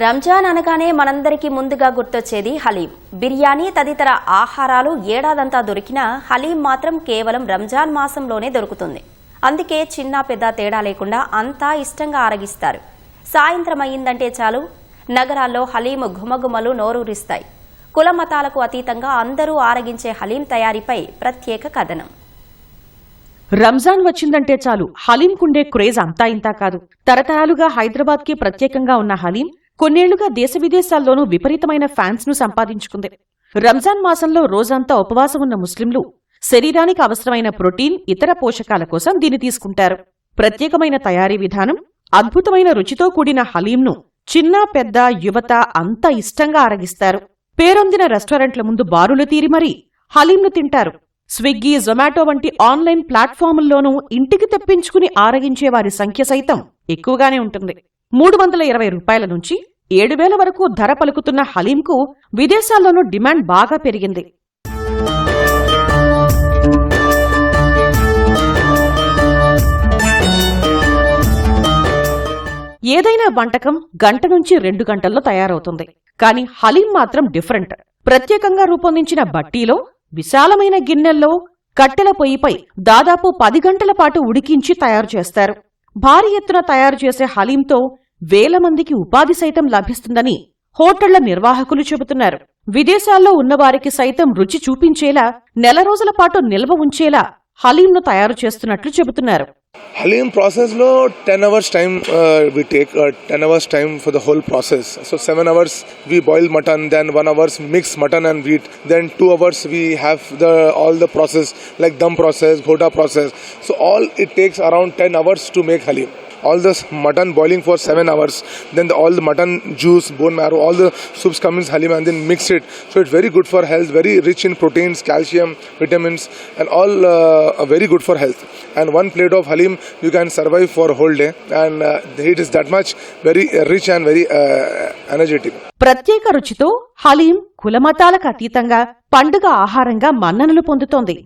రంజాన్ అనగానే మనందరికీ ముందుగా గుర్తొచ్చేది హలీం. బిర్యానీ తదితర ఆహారాలు ఏడాదంతా దొరికినా హలీం మాత్రం కేవలం రంజాన్ మాసంలోనే దొరుకుతుంది. అందుకే చిన్న పెద్ద తేడా లేకుండా అంతా ఇష్టంగా ఆరగిస్తారు. సాయంత్రం అయ్యిందంటే చాలు నగరాల్లో హలీం ఘుమఘుమలు నోరూరిస్తాయి. కుల మతాలకు అతీతంగా అందరూ ఆరగించే హలీం తయారీపై ప్రత్యేక కథనం. రంజాన్ వచ్చిందంటే చాలు హలీంకుండే క్రేజ్ అంతా ఇంతా కాదు. తరతరాలుగా హైదరాబాద్ కి ప్రత్యేకంగా ఉన్న హలీం కొన్నేళ్లుగా దేశ విదేశాల్లోనూ విపరీతమైన ఫ్యాన్స్ ను సంపాదించుకుంది. రంజాన్ మాసంలో రోజంతా ఉపవాసం ఉన్న ముస్లింలు శరీరానికి అవసరమైన ప్రోటీన్, ఇతర పోషకాల కోసం దీన్ని తీసుకుంటారు. ప్రత్యేకమైన తయారీ విధానం, అద్భుతమైన రుచితో కూడిన హలీంను చిన్న పెద్ద యువత అంతా ఇష్టంగా ఆరగిస్తారు. పేరొందిన రెస్టారెంట్ల ముందు బారులు తీరి మరీ హలీంను తింటారు. స్విగ్గీ, జొమాటో వంటి ఆన్లైన్ ప్లాట్ఫామ్ల్లోనూ ఇంటికి తెప్పించుకుని ఆరగించే వారి సంఖ్య సైతం ఎక్కువగానే ఉంటుంది. 320 రూపాయల నుంచి 7,000 వరకు ధర పలుకుతున్న హలీంకు విదేశాల్లోనూ డిమాండ్ బాగా పెరిగింది. ఏదైనా వంటకం గంట నుంచి 2 గంటల్లో తయారవుతుంది. కానీ హలీం మాత్రం డిఫరెంట్. ప్రత్యేకంగా రూపొందించిన బట్టీలో విశాలమైన గిన్నెల్లో కట్టెల పొయ్యిపై దాదాపు 10 గంటల పాటు ఉడికించి తయారు చేస్తారు. భారీ ఎత్తున తయారు చేసే హలీంతో వేల మందికి ఉపాధి సైతం లభిస్తుందని హోటళ్ల నిర్వాహకులు చెబుతున్నారు. విదేశాల్లో ఉన్నవారికి సైతం రుచి చూపించేలా నెల రోజుల పాటు నిల్వ ఉంచేలా హలీంను తయారు చేస్తున్నట్లు చెబుతున్నారు. Halim process lo 10 hours time we take 10 hours time for the whole process. So 7 hours we boil mutton, then 1 hours mix mutton and wheat, then 2 hours we have all the process like dum process, ghoda process. So all it takes around 10 hours to make halim. All this mutton boiling for 7 hours, then all the mutton juice, bone marrow, all the soups come in halim and then mix it. So it's very good for health, very rich in proteins, calcium, vitamins and all very good for health. And one plate of halim you can survive for a whole day and it is that much very rich and very energetic. ప్రత్యేక రుచితో హలీం కులమతాలకు అతీతంగా పండుగ ఆహారంగా మన్ననలు పొందుతోంది.